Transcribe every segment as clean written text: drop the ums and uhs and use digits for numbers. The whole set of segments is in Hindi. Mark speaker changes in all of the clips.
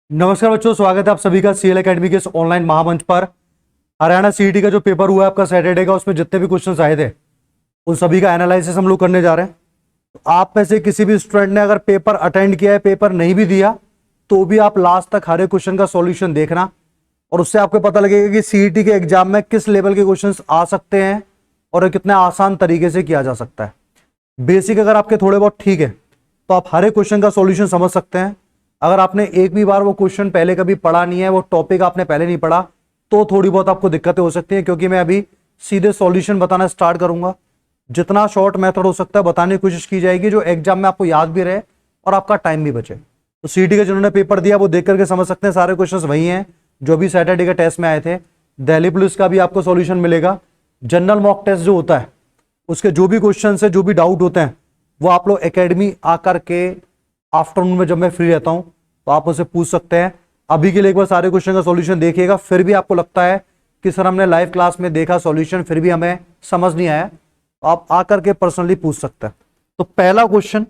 Speaker 1: नमस्कार बच्चों, स्वागत है आप सभी का सीएल एकेडमी के इस ऑनलाइन महामंच पर। हरियाणा सीईटी का जो पेपर हुआ है आपका सैटरडे का, उसमें जितने भी क्वेश्चंस आए थे उन सभी का एनालिसिस हम लोग करने जा रहे हैं। तो आप में से किसी भी स्टूडेंट ने अगर पेपर अटेंड किया है, पेपर नहीं भी दिया, तो भी आप लास्ट तक हर एक क्वेश्चन का सॉल्यूशन देखना, और उससे आपको पता लगेगा कि सीईटी के एग्जाम में किस लेवल के क्वेश्चन आ सकते हैं और कितने आसान तरीके से किया जा सकता है। बेसिक अगर आपके थोड़े बहुत ठीक है तो आप हर एक क्वेश्चन का सॉल्यूशन समझ सकते हैं। अगर आपने एक भी बार वो क्वेश्चन पहले कभी पढ़ा नहीं है, वो टॉपिक आपने पहले नहीं पढ़ा, तो थोड़ी बहुत आपको दिक्कतें हो सकती हैं, क्योंकि मैं अभी सीधे सॉल्यूशन बताना स्टार्ट करूंगा। जितना शॉर्ट मेथड हो सकता है बताने की कोशिश की जाएगी, जो एग्जाम में आपको याद भी रहे और आपका टाइम भी बचे। तो सीईटी के जिन्होंने पेपर दिया वो देख करके समझ सकते हैं, सारे क्वेश्चन वही हैं जो भी सैटरडे के टेस्ट में आए थे। दिल्ली पुलिस का भी आपको सॉल्यूशन मिलेगा। जनरल मॉक टेस्ट जो होता है उसके जो भी क्वेश्चन है, जो भी डाउट होते हैं, वो आप लोग एकेडमी आकर के आफ्टरनून में जब मैं फ्री रहता हूं तो आप मुझसे पूछ सकते हैं। अभी के लिए एक बार सारे क्वेश्चन का सॉल्यूशन देखिएगा। फिर भी आपको लगता है कि सर हमने लाइव क्लास में देखा सॉल्यूशन, फिर भी हमें समझ नहीं आया, तो आप आकर के पर्सनली पूछ सकते हैं। तो पहला क्वेश्चन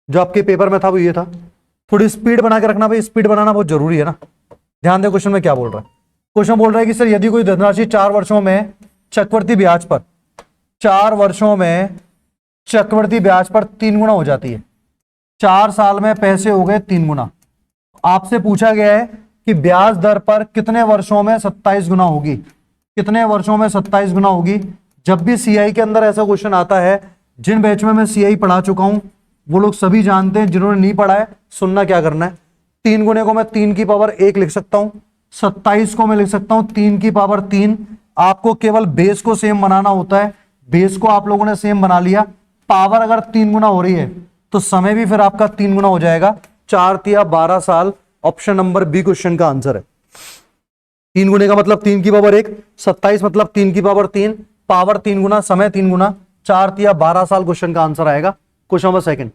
Speaker 1: जो आपके पेपर में था वो ये था। थोड़ी स्पीड बना के रखना भाई, स्पीड बनाना बहुत जरूरी है ना। ध्यान दे क्वेश्चन में क्या बोल रहा है। क्वेश्चन बोल रहा है कि सर यदि कोई धनराशि 4 वर्षों में चक्रवृद्धि ब्याज पर 4 वर्षों में चक्रवृद्धि ब्याज पर 3 गुना हो जाती है, 4 साल में पैसे हो गए 3 गुना। आपसे पूछा गया है कि ब्याज दर पर कितने वर्षों में 27 गुना होगी, कितने वर्षों में 27 गुना होगी। जब भी सीआई के अंदर ऐसा क्वेश्चन आता है, जिन बैच में मैं सीआई पढ़ा चुका हूं वो लोग सभी जानते हैं, जिन्होंने नहीं पढ़ा है सुनना क्या करना है। 3 गुने को मैं 3 की पावर 1 लिख सकता हूं, 27 को मैं लिख सकता हूं 3 की पावर 3। आपको केवल बेस को सेम बनाना होता है, बेस को आप लोगों ने सेम बना लिया। पावर अगर 3 गुना हो रही है तो समय भी फिर आपका 3 गुना हो जाएगा। 4 तिया 12 साल, ऑप्शन नंबर बी क्वेश्चन का आंसर है। 3 गुने का मतलब 3 की पावर 1, 27 मतलब 3 की पावर 3, पावर 3 गुना, समय 3 गुना, 4 तिया 12 साल क्वेश्चन का आंसर आएगा। Question number second.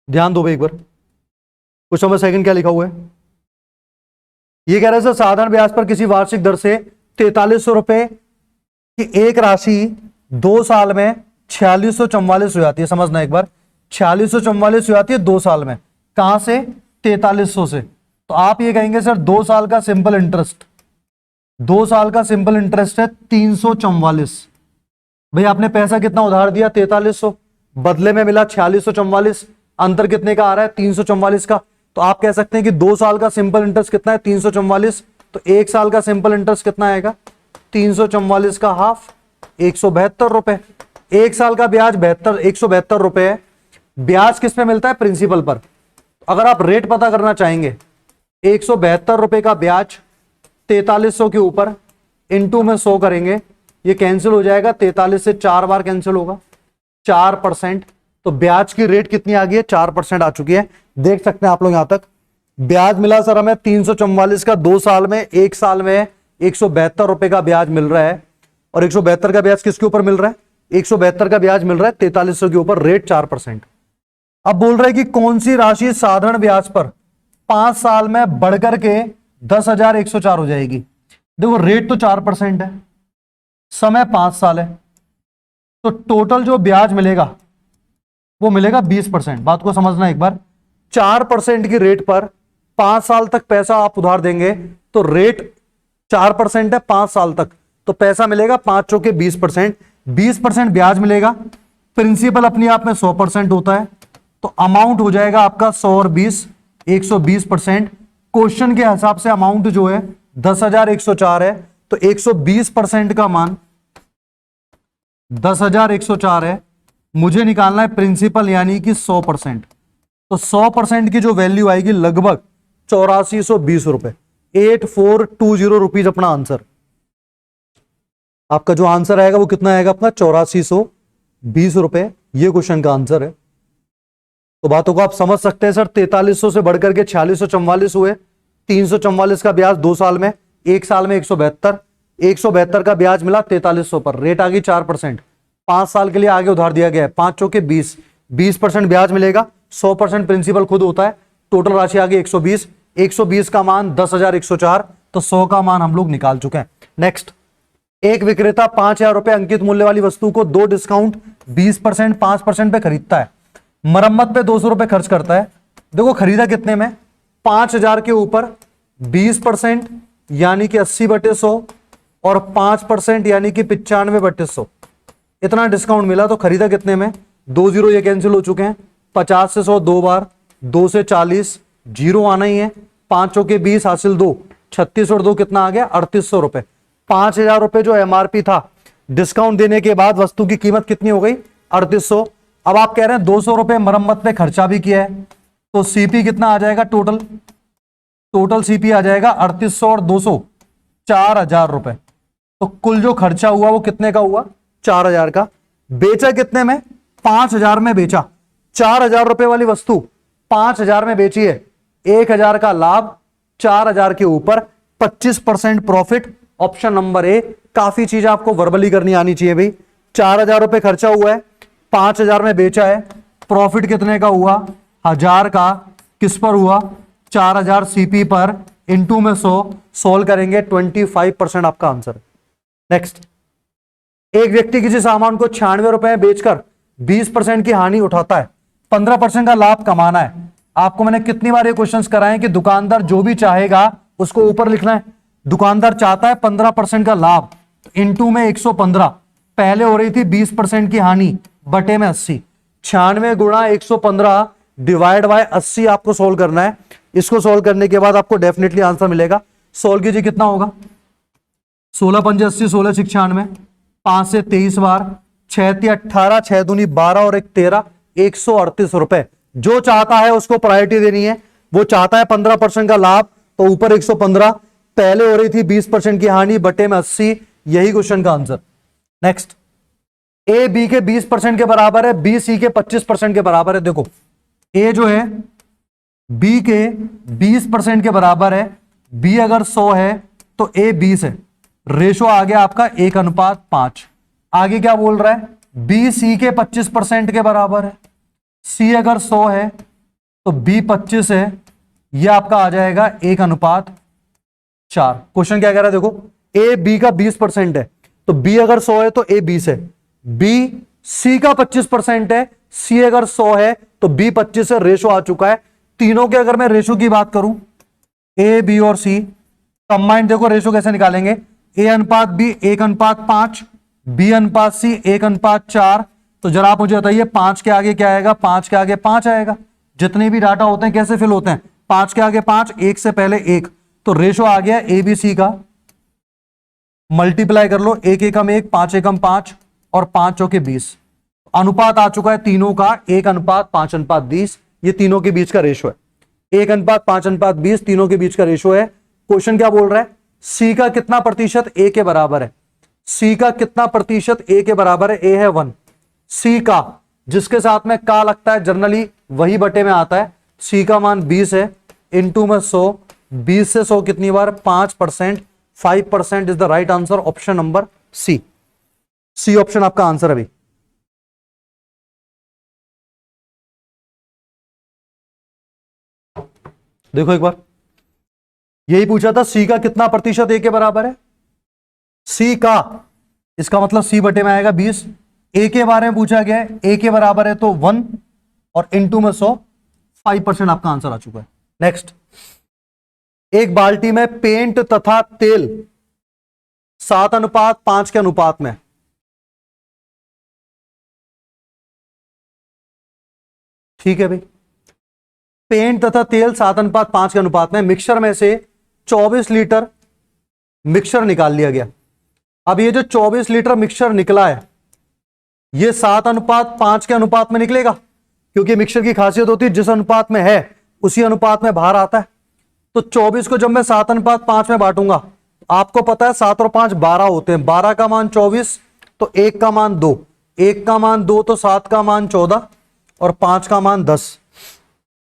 Speaker 1: ध्यान दो भाई एक बार। क्वेश्चन नंबर सेकंड क्या लिखा हुआ है, ये कह रहे हैं सर साधारण ब्याज पर किसी वार्षिक दर से 4300 रुपए कि एक राशि 2 साल में 4644 हो जाती है। समझना एक बार, 4644 हो जाती है 2 साल में। कहां से? 4300 से। तो आप ये कहेंगे सर 2 साल का सिंपल इंटरेस्ट, 2 साल का सिंपल इंटरेस्ट है 344। भाई आपने पैसा कितना उधार दिया? 4300, बदले में मिला 4644, अंतर कितने का आ रहा है? 344 का। तो आप कह सकते हैं कि 2 साल का सिंपल इंटरेस्ट कितना है? 344। तो 1 साल का सिंपल इंटरेस्ट कितना आएगा? 344 का हाफ, 172 रुपए। 1 साल का ब्याज 172 रुपए है। ब्याज किस पे मिलता है? प्रिंसिपल पर। अगर आप रेट पता करना चाहेंगे, 172 रुपए का ब्याज 4300 के ऊपर इंटू में 100 करेंगे, ये कैंसिल हो जाएगा। 43 से 4 बार कैंसिल होगा, 4%। तो ब्याज की रेट कितनी आ गई है? 4% आ चुकी है। देख सकते हैं आप लोग यहां तक। ब्याज मिला सर हमें 344 का 2 साल में, 1 साल में 172 रुपए का ब्याज मिल रहा है। और 172 का ब्याज किसके ऊपर मिल रहा है? 172 का ब्याज मिल रहा है 4300 के ऊपर, रेट 4%। अब बोल रहे हैं कि कौन सी राशि साधारण ब्याज पर 5 साल में बढ़कर के 10,104 हो जाएगी। देखो रेट तो 4% है, समय 5 साल है, तो टोटल जो ब्याज मिलेगा वो मिलेगा 20%। बात को समझना एक बार। 4% की रेट पर 5 साल तक पैसा आप उधार देंगे तो रेट 4% है 5 साल तक, तो पैसा मिलेगा 5 चौके 20%। 20% ब्याज मिलेगा। प्रिंसिपल अपने आप में 100% होता है, तो अमाउंट हो जाएगा आपका 100 और 20, 120%। क्वेश्चन के हिसाब से अमाउंट जो है 10,104 है, तो 120% का मान 10,104 है। मुझे निकालना है प्रिंसिपल यानी कि 100%। तो 100% की जो वैल्यू आएगी लगभग 8420 रुपए, 8420 रुपीज अपना आंसर। आपका जो आंसर आएगा वो कितना आएगा? अपना 8420 रुपए, ये क्वेश्चन का आंसर है। तो बातों को आप समझ सकते हैं सर। 4300 से बढ़कर के 4644 हुए, 344 का ब्याज 2 साल में, 1 साल में 172, 172 का ब्याज मिला 4300 पर, रेट आ गई 4%। 5 साल के लिए आगे उधार दिया गया है, 5 चौके 20, 20% ब्याज मिलेगा, 100% प्रिंसिपल खुद होता है। टोटल राशि आ गई 120, 120 का मान 10,104, तो 100 का मान हम लोग निकाल चुके हैं। नेक्स्ट, एक विक्रेता 5,000 रुपए अंकित मूल्य वाली वस्तु को 2 डिस्काउंट 20%, 5% पे खरीदता है। मरम्मत पे 200 रुपए खर्च करता है। देखो खरीदा कितने में, 5,000 के ऊपर 20% यानी कि 80/100 और 5% यानी कि 95/100, इतना डिस्काउंट मिला। तो खरीदा कितने में, 2 जीरो ये कैंसिल हो चुके हैं, 50 से 100 2 बार, 2 से 40, जीरो आना ही है, 5 चौके 20 हासिल 2, 36 और 2 कितना आ गया, 3800 रुपए। 5,000 रुपए जो एमआरपी था, डिस्काउंट देने के बाद वस्तु की कीमत कितनी हो गई, 3800। अब आप कह रहे हैं 200 रुपए मरम्मत पे खर्चा भी किया है, तो सीपी कितना आ जाएगा, टोटल सीपी आ जाएगा 3800 और 200, 4,000 रुपए। तो कुल जो खर्चा हुआ वो कितने का हुआ, 4,000 का। बेचा कितने में, 5,000 में बेचा। 4,000 रुपए वाली वस्तु 5,000 में बेची है, 1,000 का लाभ, 4,000 के ऊपर 25% प्रॉफिट। Option number A. काफी चीज आपको वर्बली करनी आनी चाहिए भाई। 4,000 रुपए खर्चा हुआ है, 5,000 में बेचा है, प्रॉफिट कितने का हुआ, 1,000 का। किस पर हुआ, 4,000 सीपी पर, इंटू में 100, सोल्व करेंगे 25% आपका आंसर। नेक्स्ट, एक व्यक्ति किसी सामान को 96 रुपए में बेचकर 20% की हानि उठाता है, 15% का लाभ कमाना है। आपको मैंने कितनी बार ये क्वेश्चंस कराए कि दुकानदार जो भी चाहेगा उसको ऊपर लिखना है। दुकानदार चाहता है 15% का लाभ, इंटू में 115, पहले हो रही थी 20% की हानि, बटे में 80, 96 गुणा 115 डिवाइड बाय 80 आपको सोल्व करना है। इसको सोल्व करने के बाद आपको डेफिनेटली आंसर मिलेगा। सोल्व कीजिए, कितना होगा, 16 पंजे 80, 16 6 96, 5 से 23 बार, 6 3 18, 6 दूनी 12 और 1 13, 138 रुपए। जो चाहता है उसको प्रायोरिटी देनी है। वो चाहता है 15% का लाभ, तो ऊपर 115, पहले हो रही थी 20% की हानि, बटे में 80, यही क्वेश्चन का आंसर। नेक्स्ट, ए बी के 20% के बराबर है, बी सी के 25% के बराबर है। देखो ए जो है बी के 20% के बराबर है, बी अगर 100 है तो ए 20 है, रेशो आ गया आपका 1:5। आगे क्या बोल रहा है, बी सी के 25% के बराबर है, सी अगर 100 है तो बी 25 है, यह आपका आ जाएगा 1:4। क्वेश्चन क्या कह रहा है, देखो ए बी का 20% है, तो बी अगर 100 है तो ए 20 है, बी सी का 25% है, सी अगर 100 है तो बी 25 है, रेशो आ चुका है। तीनों के अगर मैं रेशो की बात करूं, ए बी और सी कंबाइंड, देखो रेशो कैसे निकालेंगे, ए अनुपात बी 1:5, बी अनुपात सी 1:4। तो जरा आप मुझे बताइए 5 के आगे क्या आएगा, 5 के आगे 5 आएगा। जितने भी डाटा होते हैं कैसे फिल होते हैं, 5 के आगे 5, 1 से पहले 1, तो रेशो आ गया ए बी सी का। मल्टीप्लाई कर लो, 1 एकम 1, 5 एकम 5 और 5 चौके 20। अनुपात आ चुका है तीनों का 1:5:20, ये तीनों के बीच का रेशो है। 1:5:20 तीनों के बीच का रेशो है। क्वेश्चन क्या बोल रहा है, सी का कितना प्रतिशत ए के बराबर है, सी का कितना प्रतिशत ए के बराबर है, ए है 1, सी का जिसके साथ में का लगता है जनरली वही बटे में आता है, सी का मान 20 है, इंटू में 100, 20 से 100 कितनी बार, 5%, 5% is the right answer. Option number C, C option आपका आंसर है भाई। देखो एक बार, यही पूछा था सी का कितना प्रतिशत ए के बराबर है, सी का, इसका मतलब सी बटे में आएगा 20। ए के बारे में पूछा गया है, ए के बराबर है तो 1 और इंटू में 100, 5% आपका आंसर आ चुका है। नेक्स्ट, एक बाल्टी में पेंट तथा तेल 7:5 के अनुपात में, ठीक है भाई, पेंट तथा तेल 7:5 के अनुपात में, मिक्सचर में से 24 लीटर मिक्सचर निकाल लिया गया। अब ये जो 24 लीटर मिक्सचर निकला है, ये 7:5 के अनुपात में निकलेगा, क्योंकि मिक्सचर की खासियत होती है जिस अनुपात में है उसी अनुपात में बाहर आता है। तो 24 को जब मैं 7:5 में बांटूंगा, आपको पता है 7 और 5 12 होते हैं, 12 का मान 24, तो 1 का मान 2, 1 का मान 2, तो 7 का मान 14 और 5 का मान 10।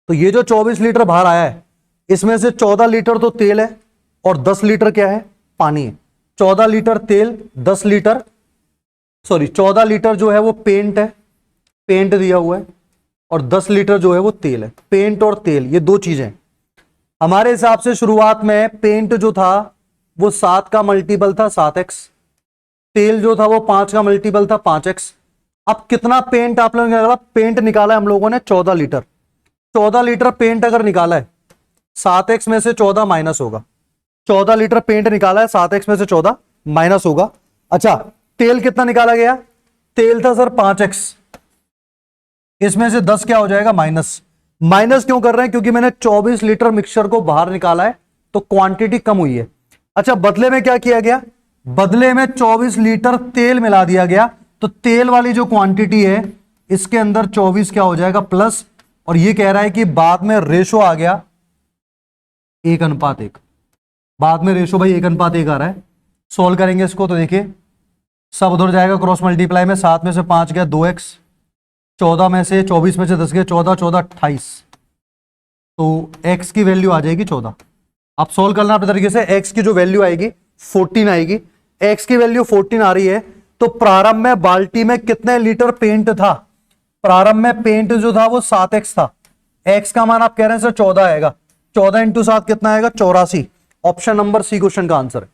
Speaker 1: तो ये जो 24 लीटर बाहर आया है, इसमें से 14 लीटर तो तेल है और 10 लीटर क्या है, पानी है। 14 लीटर तेल, 10 लीटर, सॉरी 14 लीटर जो है वो पेंट है, पेंट दिया हुआ है, और 10 लीटर जो है वो तेल है। पेंट और तेल ये दो चीजें हमारे हिसाब से शुरुआत में पेंट जो था वो 7 का मल्टीपल था 7x, तेल जो था वो 5 का मल्टीपल था 5x। अब कितना पेंट आप लोगों ने निकाला? पेंट निकाला है हम लोगों ने 14 लीटर। 14 लीटर पेंट अगर निकाला है, 7x में से 14 माइनस होगा। 14 लीटर पेंट निकाला है, 7x में से 14 माइनस होगा। अच्छा, तेल कितना निकाला गया? तेल था सर 5x, इसमें से 10 क्या हो जाएगा? माइनस। माइनस क्यों कर रहे हैं? क्योंकि मैंने 24 लीटर मिक्सचर को बाहर निकाला है तो क्वांटिटी कम हुई है। अच्छा, बदले में क्या किया गया? बदले में 24 लीटर तेल मिला दिया गया, तो तेल वाली जो क्वांटिटी है इसके अंदर 24 क्या हो जाएगा? प्लस। और ये कह रहा है कि बाद में रेशो आ गया 1:1। बाद में रेशो भाई 1:1 आ रहा है। सोल्व करेंगे इसको तो देखिए, सब उधर जाएगा क्रॉस मल्टीप्लाई में। 7 में से 5 गया 2x, 14 में से 24 में से 10 गया 14, 14 28, तो x की वैल्यू आ जाएगी 14। आप सोल्व करना अपने तरीके से। x की जो वैल्यू आएगी 14 आएगी। x की वैल्यू 14 आ रही है, तो प्रारंभ में बाल्टी में कितने लीटर पेंट था? प्रारंभ में पेंट जो था वो 7x था। x का मान आप कह रहे हैं सर 14 आएगा। 14 इंटू 7 कितना आएगा? 84। ऑप्शन नंबर सी क्वेश्चन का आंसर है।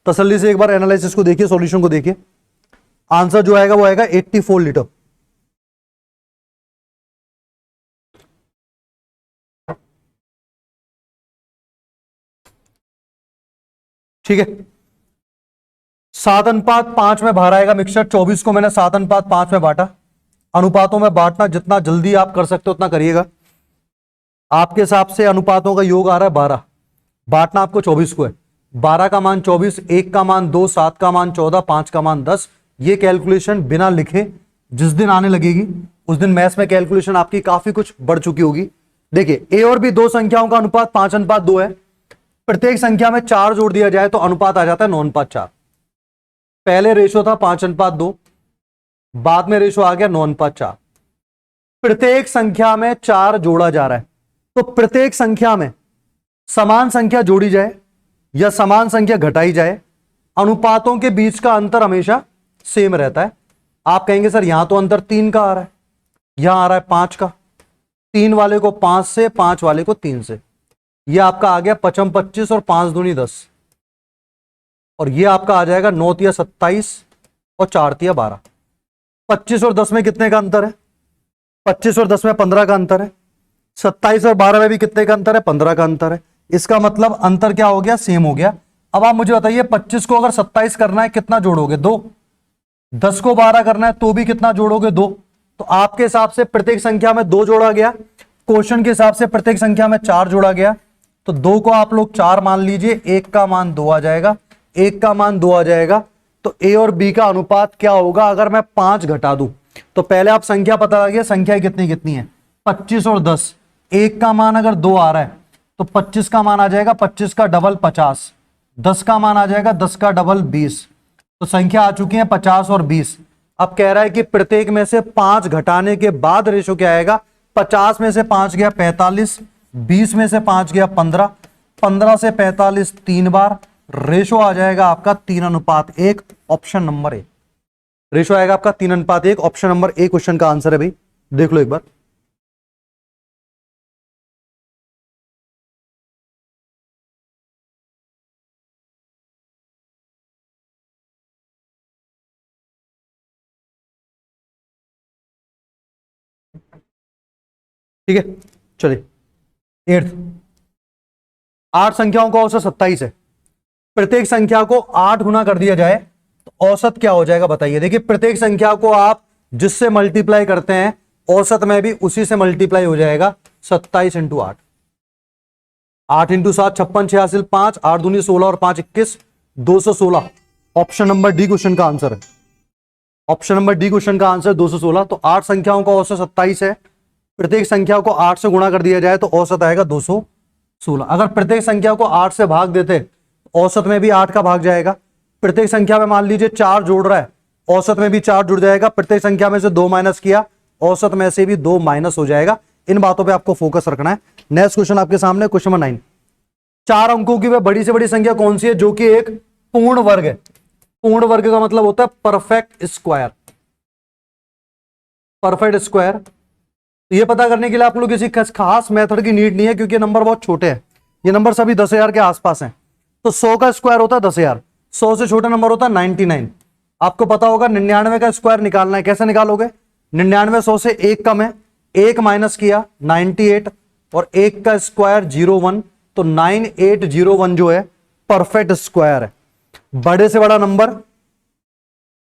Speaker 1: तसल्ली से एक बार एनालिसिस को देखिए, सॉल्यूशन को देखिए। आंसर जो आएगा वो आएगा 84 लीटर। ठीक है, 7:5 में बाहर आएगा मिक्सचर। 24 को मैंने 7:5 में बांटा। अनुपातों में बांटना जितना जल्दी आप कर सकते हो उतना करिएगा। आपके हिसाब से अनुपातों का योग आ रहा है 12, बांटना आपको 24 को है। 12 का मान 24, 1 का मान 2, 7 का मान 14, 5 का मान 10। ये कैलकुलेशन बिना लिखे जिस दिन आने लगेगी उस दिन मैथ्स में कैलकुलेशन आपकी काफी कुछ बढ़ चुकी होगी। देखिए, ए और बी दो संख्याओं का अनुपात 5:2 है। प्रत्येक संख्या में 4 जोड़ दिया जाए तो अनुपात आ जाता है 9:4। पहले रेशो था 5:2, बाद में रेशो आ गया 9:4। प्रत्येक संख्या में 4 जोड़ा जा रहा है, तो प्रत्येक संख्या में समान संख्या जोड़ी जाए या समान संख्या घटाई जाए, अनुपातों के बीच का अंतर हमेशा सेम रहता है। आप कहेंगे सर यहां तो अंतर 3 का आ रहा है, यहां आ रहा है 5 का। 3 वाले को 5 से, 5 वाले को 3 से। यह आपका आ गया 5 25 और 5 दूनी 10, और यह आपका आ जाएगा 9 तिया 27 और 4 तिया 12। 25 और 10 में कितने का अंतर है? 25 और 10 में 15 का अंतर है। 27 और 12 में भी कितने का अंतर है? 15 का अंतर है। इसका मतलब अंतर क्या हो गया? सेम हो गया। अब आप मुझे बताइए, 25 को अगर 27 करना है कितना जोड़ोगे? 2। 10 को 12 करना है तो भी कितना जोड़ोगे? 2। तो आपके हिसाब से प्रत्येक संख्या में 2 जोड़ा गया, क्वेश्चन के हिसाब से प्रत्येक संख्या में 4 जोड़ा गया, तो 2 को आप लोग 4 मान लीजिए, 1 का मान 2 आ जाएगा, 1 का मान 2 आ जाएगा। तो ए और बी का अनुपात क्या होगा अगर मैं 5 घटा दूं? तो पहले आप संख्या पता लगे, संख्या कितनी कितनी है? 25 और 10। 1 का मान अगर 2 आ रहा है तो 25 का मान आ जाएगा 25 का डबल 50, 10 का मान आ जाएगा 10 का डबल 20। तो संख्या आ चुकी है 50 और 20। अब कह रहा है कि प्रत्येक में से 5 घटाने के बाद रेशो क्या आएगा? 50 में से 5 गया 45, 20 में से 5 गया 15, 15 से 45 3 बार, रेशो आ जाएगा आपका 3:1। ऑप्शन नंबर ए रेशो आएगा आपका 3:1। ऑप्शन नंबर ए क्वेश्चन का आंसर है भाई, देख लो एक बार। ठीक है, चलिए 8th। 8 संख्याओं का औसत 27 है। प्रत्येक संख्या को 8 गुना कर दिया जाए तो औसत क्या हो जाएगा बताइए। देखिए, प्रत्येक संख्या को आप जिससे मल्टीप्लाई करते हैं औसत में भी उसी से मल्टीप्लाई हो जाएगा। 27 इंटू 8, 8 इंटू 7 56, 86 5, 8 दूनी 16 और 5 21, 216। ऑप्शन नंबर डी क्वेश्चन का आंसर है। ऑप्शन नंबर डी क्वेश्चन का आंसर 216। तो 8 संख्याओं का औसत 27 है। प्रत्येक संख्या को 8 से गुणा कर दिया जाए तो औसत आएगा 216। अगर प्रत्येक संख्या को 8 से भाग देते औसत में भी 8 का भाग जाएगा। प्रत्येक संख्या में मान लीजिए 4 जोड़ रहा है, औसत में भी 4 जुड़ जाएगा। प्रत्येक संख्या में से 2 माइनस किया, औसत में से भी 2 माइनस हो जाएगा। इन बातों पे आपको फोकस रखना है। नेक्स्ट क्वेश्चन आपके सामने, क्वेश्चन नंबर 9। 4 अंकों की वह बड़ी से बड़ी संख्या कौन सी है जो कि एक पूर्ण वर्ग है? पूर्ण वर्ग का मतलब होता है परफेक्ट स्क्वायर। परफेक्ट स्क्वायर, तो ये पता करने के लिए आप लोग किसी खास मेथड की नीड नहीं है, क्योंकि नंबर बहुत छोटे हैं। ये नंबर सभी 10,000 के आसपास हैं। तो 100 का स्क्वायर होता है 10,000, 100 से छोटा नंबर होता है 99। आपको पता होगा 99 का स्क्वायर निकालना है, कैसे निकालोगे? 99 100 से एक कम है, एक माइनस किया 98 और एक का स्क्वायर 01, तो 9801 जो है परफेक्ट स्क्वायर है। बड़े से बड़ा नंबर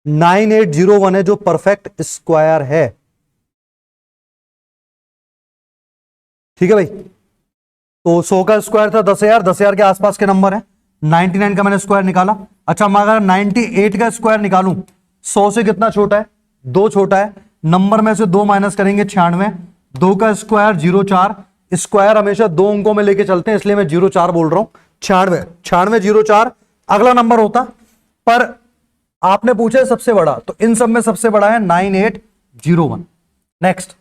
Speaker 1: 9801 है जो परफेक्ट स्क्वायर है। ठीक है भाई, तो 100 का स्क्वायर था 10,000, 10,000 के आसपास के नंबर है। 99 का मैंने स्क्वायर निकाला। अच्छा, मैं अगर 98 का स्क्वायर निकालूं, 100 से कितना छोटा है? 2 छोटा है। नंबर में से 2 माइनस करेंगे 96, 2 का स्क्वायर 04। स्क्वायर हमेशा 2 अंकों में लेके चलते हैं, इसलिए मैं 04 बोल रहा हूं। 96 96 04 अगला नंबर होता, पर आपने पूछा है सबसे बड़ा, तो इन सब में सबसे बड़ा है 9801। नेक्स्ट,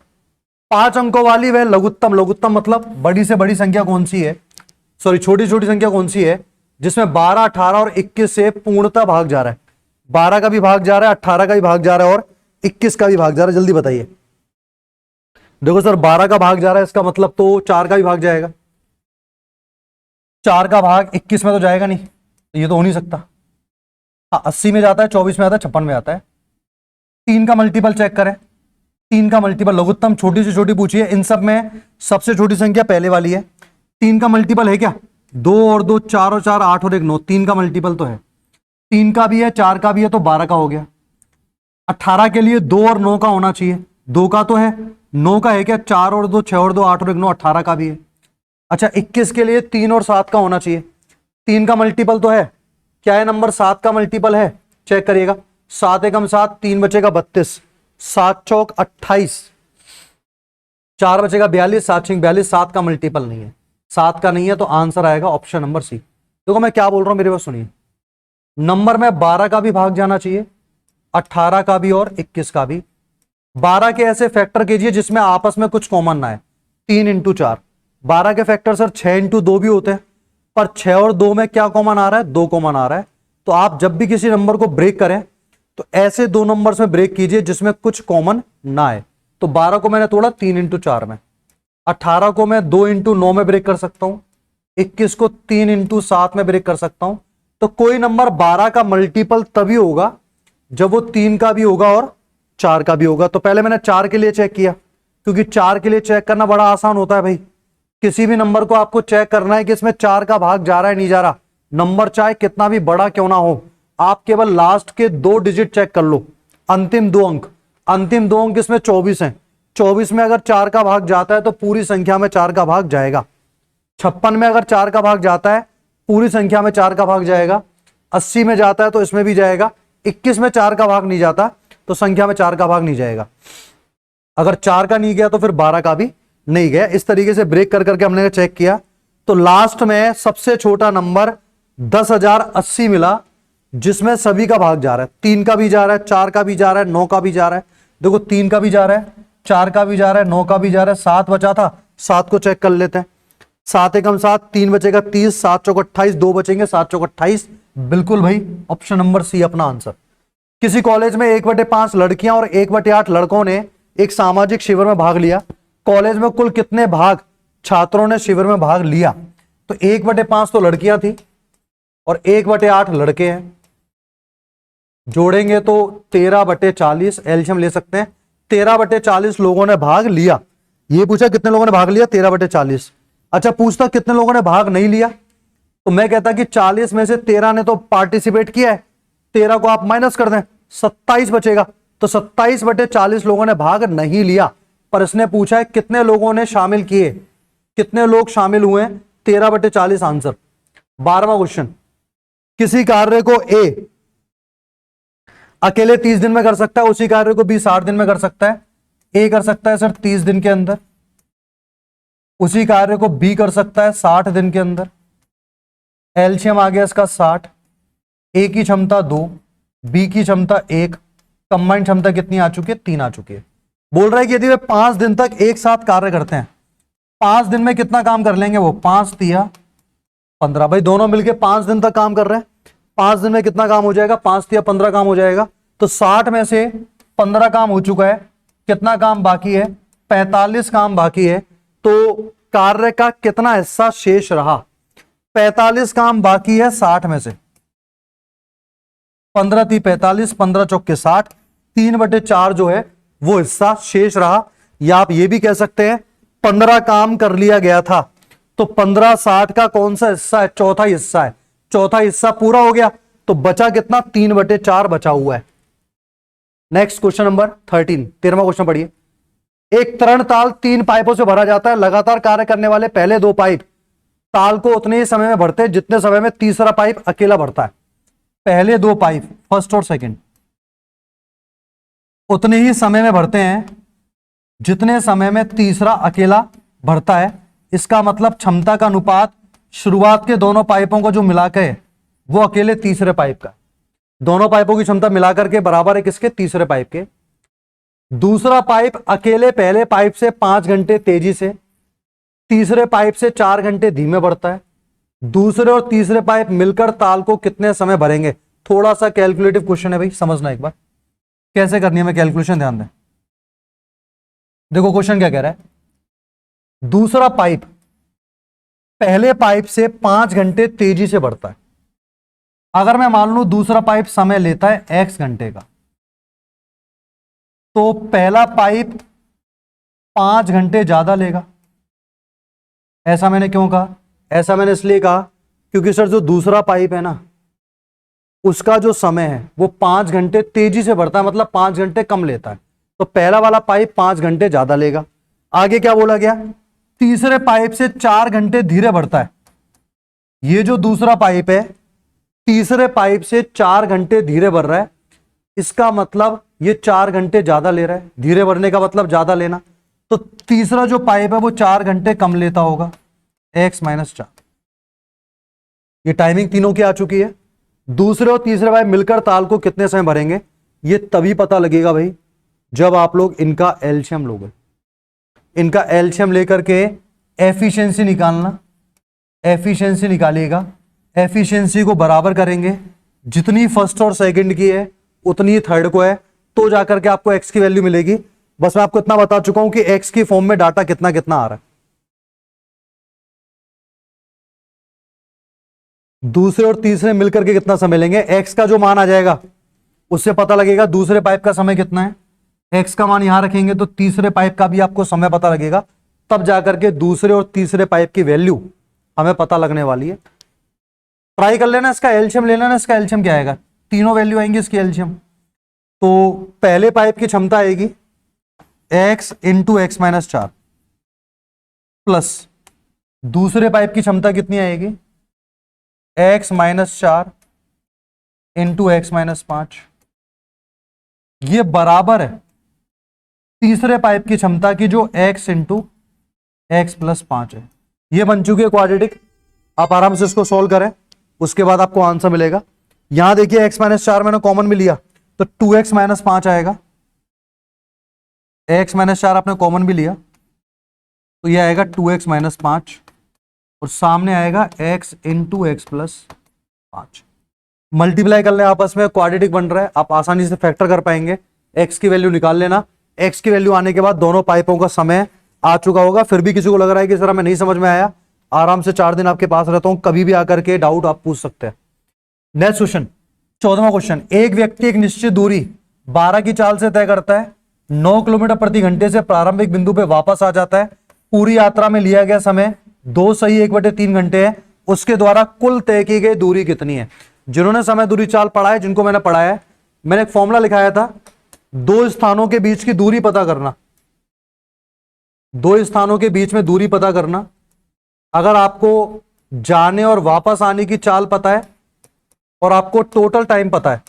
Speaker 1: 5 अंकों वाली वह लघुत्तम, लघुत्तम मतलब बड़ी से बड़ी संख्या कौन सी है, सॉरी छोटी छोटी संख्या कौन सी है जिसमें 12, 18 और 21 से पूर्णतः भाग जा रहा है? 12 का भी भाग जा रहा है, 18 का भी भाग जा रहा है और 21 का भी भाग जा रहा है। जल्दी बताइए। देखो सर, 12 का भाग जा रहा है, इसका मतलब तो 4 का भी भाग जाएगा। 4 का भाग 21 में तो जाएगा नहीं, ये तो हो नहीं सकता। हाँ, 80 में जाता है, 24 में आता है, 56 में आता है। 3 का मल्टीपल चेक करें, 3 का मल्टीपल, लघुत्तम छोटी से छोटी पूछी है, इन सब में सबसे छोटी संख्या पहले वाली है। 3 का मल्टीपल है क्या? 2 और 2 4 और 4 8 और 1 9, 3 का मल्टीपल तो है। 3 का भी है, 4 का भी है, तो 12 का हो गया। 18 के लिए 2 और 9 का होना चाहिए, 2 का तो है, 9 का है क्या? 4 और 2 6 और 2 8 और 1 9, 18 का भी है। अच्छा, 21 के लिए 3 और 7 का होना चाहिए, 3 का मल्टीपल तो है, क्या है नंबर? 7 का मल्टीपल है, चेक करिएगा। 7 एकम 7, 3 बचेगा 32, 7 चौक 28, 4 बचेगा 42, 7 छिंग 42, 7 का मल्टीपल नहीं है, 7 का नहीं है, तो आंसर आएगा ऑप्शन नंबर सी। देखो मैं क्या बोल रहा हूं, मेरे पास सुनिए। नंबर में 12 का भी भाग जाना चाहिए, 18 का भी और 21 का भी। 12 के ऐसे फैक्टर कीजिए जिसमें आपस में कुछ कॉमन ना है। 3 इंटू 4, 12 के फैक्टर सर 6 इंटू 2 भी होते हैं, पर 6 और 2 में क्या कॉमन आ रहा है? 2 कॉमन आ रहा है। तो आप जब भी किसी नंबर को ब्रेक करें तो ऐसे 2 नंबर्स में ब्रेक कीजिए जिसमें कुछ कॉमन ना आए। तो 12 को मैंने तोड़ा 3 इंटू 4 में, 18 को मैं 2 इंटू 9 में ब्रेक कर सकता हूं, 21 को 3 इंटू 7 में ब्रेक कर सकता हूं। तो कोई नंबर 12 का मल्टीपल तभी होगा जब वो 3 का भी होगा और 4 का भी होगा। तो पहले मैंने 4 के लिए चेक किया, क्योंकि 4 के लिए चेक करना बड़ा आसान होता है भाई। किसी भी नंबर को आपको चेक करना है कि इसमें 4 का भाग जा रहा है नहीं जा रहा, नंबर चाहे कितना भी बड़ा क्यों ना हो, आप केवल लास्ट के 2 डिजिट चेक कर लो, अंतिम 2 अंक। अंतिम 2 अंक इसमें 24 हैं, 24 में अगर 4 का भाग जाता है तो पूरी संख्या में 4 का भाग जाएगा। 56 में अगर 4 का भाग जाता है पूरी संख्या में 4 का भाग जाएगा। 80 में जाता है तो इसमें भी जाएगा। 21 में 4 का भाग नहीं जाता तो संख्या में 4 का भाग नहीं जाएगा। अगर 4 का नहीं गया तो फिर 12 का भी नहीं गया। इस तरीके से ब्रेक कर करके हमने चेक किया, तो लास्ट में सबसे छोटा नंबर 10,080 मिला जिसमें सभी का भाग जा रहा है। 3 का भी जा रहा है, 4 का भी जा रहा है, 9 का भी जा रहा है। देखो 3 का भी जा रहा है, 4 का भी जा रहा है, 9 का भी जा रहा है। 7 बचा था, 7 को चेक कर लेते हैं। 7 एकम 7, 3 बचेगा 30, 7 चौक 28, 2 बचेंगे, 7 चौक 28। बिल्कुल भाई, ऑप्शन नंबर सी अपना आंसर। किसी कॉलेज में 1/5 लड़कियां और 1/8 लड़कों ने एक सामाजिक शिविर में भाग लिया। कॉलेज में कुल कितने भाग छात्रों ने शिविर में भाग लिया? तो 1/5 तो लड़कियां थी और 1/8 लड़के हैं, जोड़ेंगे तो 13/40, एलसीएम ले सकते हैं। 13/40 लोगों ने भाग लिया। ये पूछा कितने लोगों ने भाग लिया? 13/40। अच्छा, पूछता कितने लोगों ने भाग नहीं लिया, तो मैं कहता कि 40 में से 13 ने तो पार्टिसिपेट किया है, 13 को आप माइनस कर दें, 27 बचेगा। तो 27/40 लोगों ने भाग नहीं लिया, पर इसने पूछा है कितने लोगों ने शामिल किए, कितने लोग शामिल हुए? 13/40 आंसर। 12वां क्वेश्चन, किसी कार्य को ए अकेले 30 दिन में कर सकता है, उसी कार्य को बी 60 दिन में कर सकता है। ए कर सकता है सर 30 दिन के अंदर, उसी कार्य को बी कर सकता है 60 दिन के अंदर। एलसीएम आ गया इसका 60। ए की क्षमता 2, बी की क्षमता 1, कंबाइंड क्षमता कितनी आ चुकी है? 3 आ चुकी है। बोल रहा है कि यदि वे 5 दिन तक एक साथ कार्य करते हैं, 5 दिन में कितना काम कर लेंगे वो? 5 तिया 15। भाई दोनों मिलके 5 दिन तक काम कर रहे हैं, 5 दिन में कितना काम हो जाएगा? 5 तिया 15 काम हो जाएगा। तो 60 में से 15 काम हो चुका है, कितना काम बाकी है? 45 काम बाकी है। तो कार्य का कितना हिस्सा शेष रहा? 45 काम बाकी है 60 में से, 15 × 3 = 45, 15 चौके 60, 3/4 जो है वो हिस्सा शेष रहा। या आप ये भी कह सकते हैं 15 काम कर लिया गया था, तो 15 60 का कौन सा हिस्सा है? चौथा हिस्सा है। चौथा हिस्सा पूरा हो गया तो बचा कितना? 3/4 बचा हुआ है। नेक्स्ट क्वेश्चन नंबर 13, 13वां क्वेश्चन पढ़िए। एक तरण ताल 3 पाइपों से भरा जाता है। लगातार कार्य करने वाले पहले 2 पाइप ताल को उतने ही समय में भरते हैं जितने समय में तीसरा पाइप अकेला भरता है। पहले 2 पाइप, फर्स्ट और सेकंड, उतने ही समय में भरते हैं जितने समय में तीसरा अकेला भरता है। इसका मतलब क्षमता का अनुपात शुरुआत के दोनों पाइपों को जो मिलाकर है वो अकेले तीसरे पाइप का, दोनों पाइपों की क्षमता मिलाकर के बराबर है किसके? तीसरे पाइप के। दूसरा पाइप अकेले पहले पाइप से 5 घंटे तेजी से, तीसरे पाइप से 4 घंटे धीमे बढ़ता है। दूसरे और तीसरे पाइप मिलकर ताल को कितने समय भरेंगे? थोड़ा सा कैलकुलेटिव क्वेश्चन है भाई, समझना एक बार कैसे करनी है। मैं कैलकुलेशन ध्यान दें। देखो क्वेश्चन क्या कह रहा है। दूसरा पाइप पहले पाइप से 5 घंटे तेजी से बढ़ता है। अगर मैं मान लूं दूसरा पाइप समय लेता है x घंटे का, तो पहला पाइप 5 घंटे ज्यादा लेगा। ऐसा मैंने क्यों कहा? ऐसा मैंने इसलिए कहा क्योंकि सर जो दूसरा पाइप है ना, उसका जो समय है वो 5 घंटे तेजी से बढ़ता है, मतलब 5 घंटे कम लेता है। तो पहला वाला पाइप 5 घंटे ज्यादा लेगा। आगे क्या बोला गया? तीसरे पाइप से 4 घंटे धीरे बढ़ता है। ये जो दूसरा पाइप है तीसरे पाइप से 4 घंटे धीरे बढ़ रहा है। इसका मतलब ये 4 घंटे ज्यादा ले रहा है। धीरे बढ़ने का मतलब ज्यादा लेना, तो तीसरा जो पाइप है वो 4 घंटे कम लेता होगा, x - 4। ये टाइमिंग तीनों की आ चुकी है। दूसरे और तीसरे पाइप मिलकर ताल को कितने समय भरेंगे? ये तभी पता लगेगा भाई जब आप लोग इनका एलसीएम लोगे। इनका एलसीएम लेकर के एफिशिएंसी निकालना, एफिशिएंसी निकालिएगा। एफिशिएंसी को बराबर करेंगे, जितनी फर्स्ट और सेकंड की है उतनी ही थर्ड को है, तो जाकर के आपको x की वैल्यू मिलेगी। बस मैं आपको इतना बता चुका हूं कि x की फॉर्म में डाटा कितना कितना आ रहा है। दूसरे और तीसरे मिलकर के कितना समय लेंगे? x का जो मान आ जाएगा उससे पता लगेगा दूसरे पाइप का समय कितना है। x का मान यहां रखेंगे तो तीसरे पाइप का भी आपको समय पता लगेगा, तब जाकर के दूसरे और तीसरे पाइप की वैल्यू हमें पता लगने वाली है। ट्राई कर लेना, इसका एलसीएम ले लेना। इसका एलसीएम क्या आएगा? तीनों वैल्यू आएंगी इसकी एलसीएम। तो पहले पाइप की क्षमता आएगी x × x - 4 प्लस दूसरे पाइप की क्षमता कितनी आएगी? x - 4 × x - 5। ये बराबर है तीसरे पाइप की क्षमता की जो x × x + 5 है। ये बन चुकी है क्वाड्रेटिक। आप आराम से इसको सॉल्व करें, उसके बाद आपको आंसर मिलेगा। यहां देखिए x - 4 मैंने कॉमन में लिया तो 2x - 5 आएगा। x - 4 आपने कॉमन भी लिया तो यह आएगा 2x - 5 और सामने आएगा x × x + 5। मल्टीप्लाई कर ले आपस में, क्वाड्रेटिक बन रहा है। आप आसानी से फैक्टर कर पाएंगे। x की वैल्यू निकाल लेना। x की वैल्यू आने के बाद दोनों पाइपों का समय आ चुका होगा। फिर भी किसी को लग रहा है कि सर हमें नहीं समझ में आया, आराम से 4 दिन आपके पास रहता हूं, कभी भी आकर के डाउट आप पूछ सकते हैं। नेक्स्ट क्वेश्चन, 14वां क्वेश्चन। एक व्यक्ति एक निश्चित दूरी 12 की चाल से तय करता है, 9 किलोमीटर प्रति घंटे से प्रारंभिक बिंदु पे वापस आ जाता है। पूरी यात्रा में लिया गया समय 2 सही 1/3 घंटे है। उसके द्वारा कुल तय की गई दूरी कितनी है? जिन्होंने समय दूरी चाल पढ़ा है, जिनको मैंने पढ़ाया है, मैंने एक फॉर्मूला लिखाया था, 2 स्थानों के बीच की दूरी पता करना। 2 स्थानों के बीच में दूरी पता करना। अगर आपको जाने और वापस आने की चाल पता है और आपको टोटल टाइम पता है,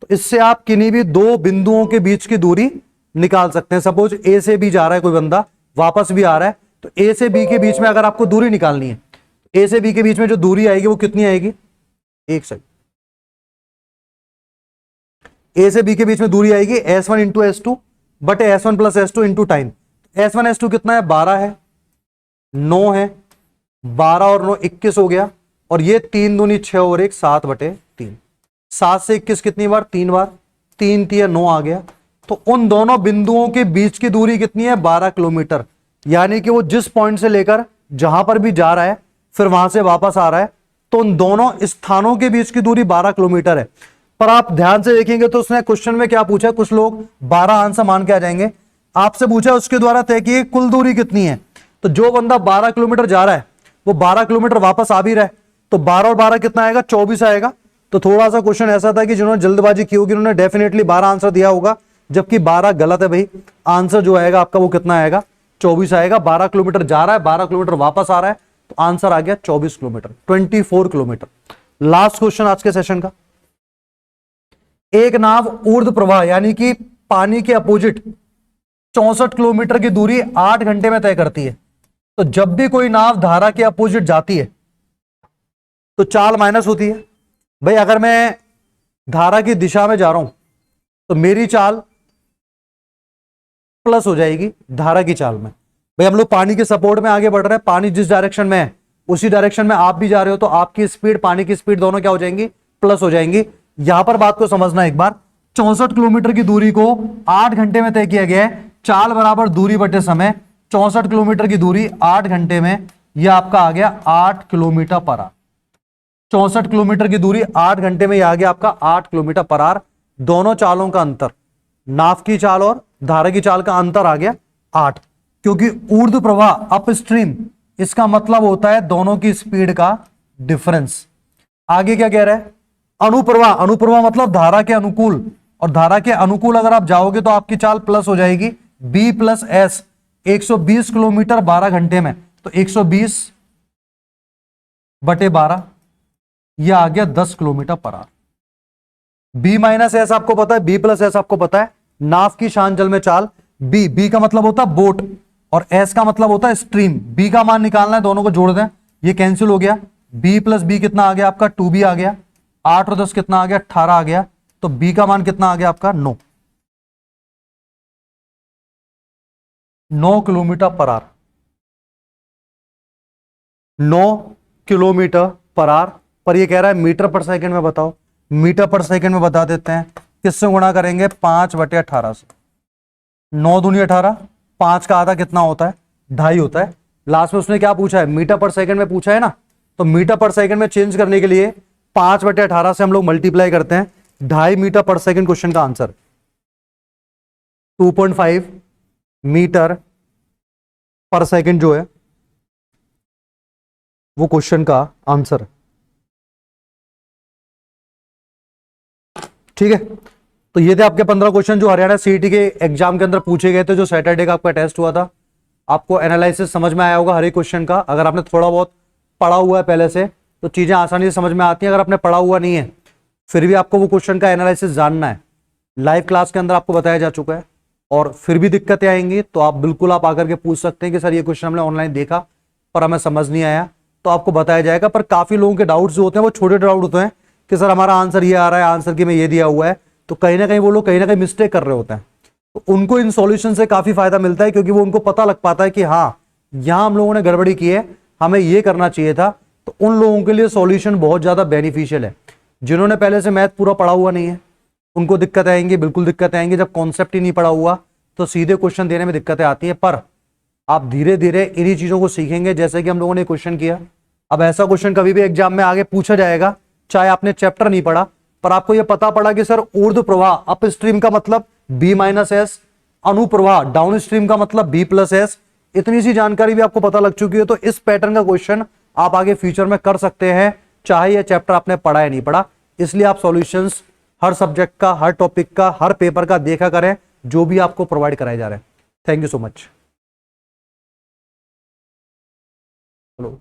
Speaker 1: तो इससे आप किन्हीं भी 2 बिंदुओं के बीच की दूरी निकाल सकते हैं। सपोज ए से बी जा रहा है कोई बंदा, वापस भी आ रहा है, तो ए से बी के बीच में अगर आपको दूरी निकालनी है, ए से बी के बीच में जो दूरी आएगी वो कितनी आएगी? एक सेकंड, ए से बी के बीच में दूरी आएगी s1 × s2 बटे s1 + s2 into time. s1 s2 कितना है? 12 है, 9 है, 12 और 9 21 हो गया, और ये 3 दूनी 6 और 1 7/3। 7 से 21 कितनी बार? 3 बार, 3 × 9 आ गया। तो उन दोनों बिंदुओं के बीच की दूरी कितनी है? 12 किलोमीटर। यानी कि वो जिस पॉइंट से लेकर जहां पर भी जा रहा है फिर वहां से वापस आ रहा है, तो उन दोनों स्थानों के बीच की दूरी 12 किलोमीटर है। पर आप ध्यान से देखेंगे तो उसने क्वेश्चन में क्या पूछा है, कुछ लोग 12 आंसर मान के आ जाएंगे। आपसे पूछा उसके द्वारा तय की कुल दूरी कितनी है। तो जो बंदा 12 किलोमीटर जा रहा है वो 12 किलोमीटर वापस आ भी रहा है, तो 12 और 12 कितना आएगा, 24 आएगा। तो थोड़ा सा क्वेश्चन ऐसा था कि जिन्होंने जल्दबाजी की होगी उन्होंने डेफिनेटली 12 आंसर दिया होगा, जबकि 12 गलत है भाई। आंसर जो आएगा आपका वो कितना आएगा, 24 आएगा। 12 किलोमीटर जा रहा है, 12 किलोमीटर वापस आ रहा है, तो आंसर आ गया 24 किलोमीटर, 24 किलोमीटर। लास्ट क्वेश्चन आज के सेशन का, एक नाव ऊर्ध्व प्रवाह यानी कि पानी के अपोजिट 64 किलोमीटर की दूरी 8 घंटे में तय करती है। तो जब भी कोई नाव धारा के अपोजिट जाती है तो चाल माइनस होती है। भाई अगर मैं धारा की दिशा में जा रहा हूं तो मेरी चाल प्लस हो जाएगी धारा की चाल में। भाई हम लोग पानी के सपोर्ट में आगे बढ़ रहे हैं, पानी जिस डायरेक्शन में है उसी डायरेक्शन में आप भी जा रहे हो, तो आपकी स्पीड पानी की स्पीड दोनों क्या हो जाएंगी, प्लस हो जाएंगी। यहां पर बात को समझना एक बार, 64 किलोमीटर की दूरी को 8 घंटे में तय किया गया है। चाल बराबर दूरी बटे समय, 64 किलोमीटर की दूरी 8 घंटे में, यह आपका आ गया 8 किलोमीटर पर आवर। 64 किलोमीटर की दूरी 8 घंटे में, यह आ गया आपका 8 किलोमीटर पर आवर। दोनों चालों का अंतर, नाव की चाल और धारा की चाल का अंतर आ गया 8, क्योंकि ऊर्ध्व प्रवाह अप स्ट्रीम, इसका मतलब होता है दोनों की स्पीड का डिफरेंस। आगे क्या कह रहा है, अनुप्रवाह, अनुप्रवाह मतलब धारा के अनुकूल, और धारा के अनुकूल अगर आप जाओगे तो आपकी चाल प्लस हो जाएगी, बी प्लस एस, 120 किलोमीटर 12 घंटे में, तो 120 बटे 12, यह आ गया 10 किलोमीटर पर आवर। बी माइनस एस आपको पता है, बी प्लस एस आपको पता है, नाव की शांत जल में चाल। बी का मतलब होता है बोट और एस का मतलब होता है स्ट्रीम। बी का मान निकालना है, दोनों को जोड़ दें, ये कैंसिल हो गया। बी प्लस बी कितना आ गया आपका, 2b आ गया। 8 और 10 कितना आ गया, 18 आ गया। तो बी का मान कितना आ गया आपका, 9 kilometre per hour. 9 kilometre per hour, पर ये कह रहा है मीटर पर सेकंड में बताओ। मीटर पर सेकंड में बता देते हैं, किससे गुणा करेंगे, 5/18 से। 9 दूनी 18, 5 का आधा कितना होता है, 2.5 होता है। लास्ट में उसने क्या पूछा है, मीटर पर सेकंड में पूछा है ना, तो मीटर पर सेकंड में चेंज करने के लिए 5/18 से हम लोग मल्टीप्लाई करते हैं, 2.5 मीटर पर सेकंड क्वेश्चन का आंसर। 2.5 मीटर पर सेकंड जो है वो क्वेश्चन का आंसर है। ठीक है, तो ये थे आपके 15 क्वेश्चन जो हरियाणा सीईटी के एग्जाम के अंदर पूछे गए थे, जो सैटरडे का आपका टेस्ट हुआ था। आपको एनालिसिस समझ में आया होगा हर एक क्वेश्चन का। अगर आपने थोड़ा बहुत पढ़ा हुआ है पहले से तो चीजें आसानी से समझ में आती हैं। अगर आपने पढ़ा हुआ नहीं है फिर भी आपको वो क्वेश्चन का एनालिसिस जानना है, लाइव क्लास के अंदर आपको बताया जा चुका है। और फिर भी दिक्कतें आएंगी तो आप बिल्कुल आप आकर के पूछ सकते हैं कि सर ये क्वेश्चन हमने ऑनलाइन देखा पर हमें समझ नहीं आया, तो आपको बताया जाएगा। पर काफी लोगों के डाउट्स जो होते हैं वो छोटे डाउट होते हैं कि सर हमारा आंसर ये आ रहा है, आंसर की में ये दिया हुआ है, तो कहीं ना कहीं वो लोग कहीं ना कहीं मिस्टेक कर रहे होते हैं। तो उनको इन सॉल्यूशन से काफी फायदा मिलता है, क्योंकि वो उनको पता लग पाता है कि हाँ यहां हम लोगों ने गड़बड़ी की है, हमें ये करना चाहिए था। तो उन लोगों के लिए सॉल्यूशन बहुत ज्यादा बेनिफिशियल है। जिन्होंने पहले से मैथ पूरा पढ़ा हुआ नहीं है उनको दिक्कत आएंगी, बिल्कुल दिक्कत आएंगी। जब कॉन्सेप्ट ही नहीं पढ़ा हुआ तो सीधे क्वेश्चन देने में दिक्कतें आती है। पर आप धीरे धीरे इन्हीं चीजों को सीखेंगे, जैसे कि हम लोगों ने क्वेश्चन किया। अब ऐसा क्वेश्चन कभी भी एग्जाम में आगे पूछा जाएगा, चाहे आपने चैप्टर नहीं पढ़ा, पर आपको यह पता पड़ा कि सर ऊर्ध्व प्रवाह अप स्ट्रीम का मतलब बी माइनस एस, अनुप्रवाह डाउन स्ट्रीम का मतलब बी प्लस एस, इतनी सी जानकारी भी आपको पता लग चुकी है। तो इस पैटर्न का क्वेश्चन आप आगे फ्यूचर में कर सकते हैं, चाहे यह चैप्टर आपने पढ़ा या नहीं पढ़ा। इसलिए आप सॉल्यूशंस हर सब्जेक्ट का, हर टॉपिक का, हर पेपर का देखा करें जो भी आपको प्रोवाइड कराए जा रहे हैं। Thank you so much. Hello.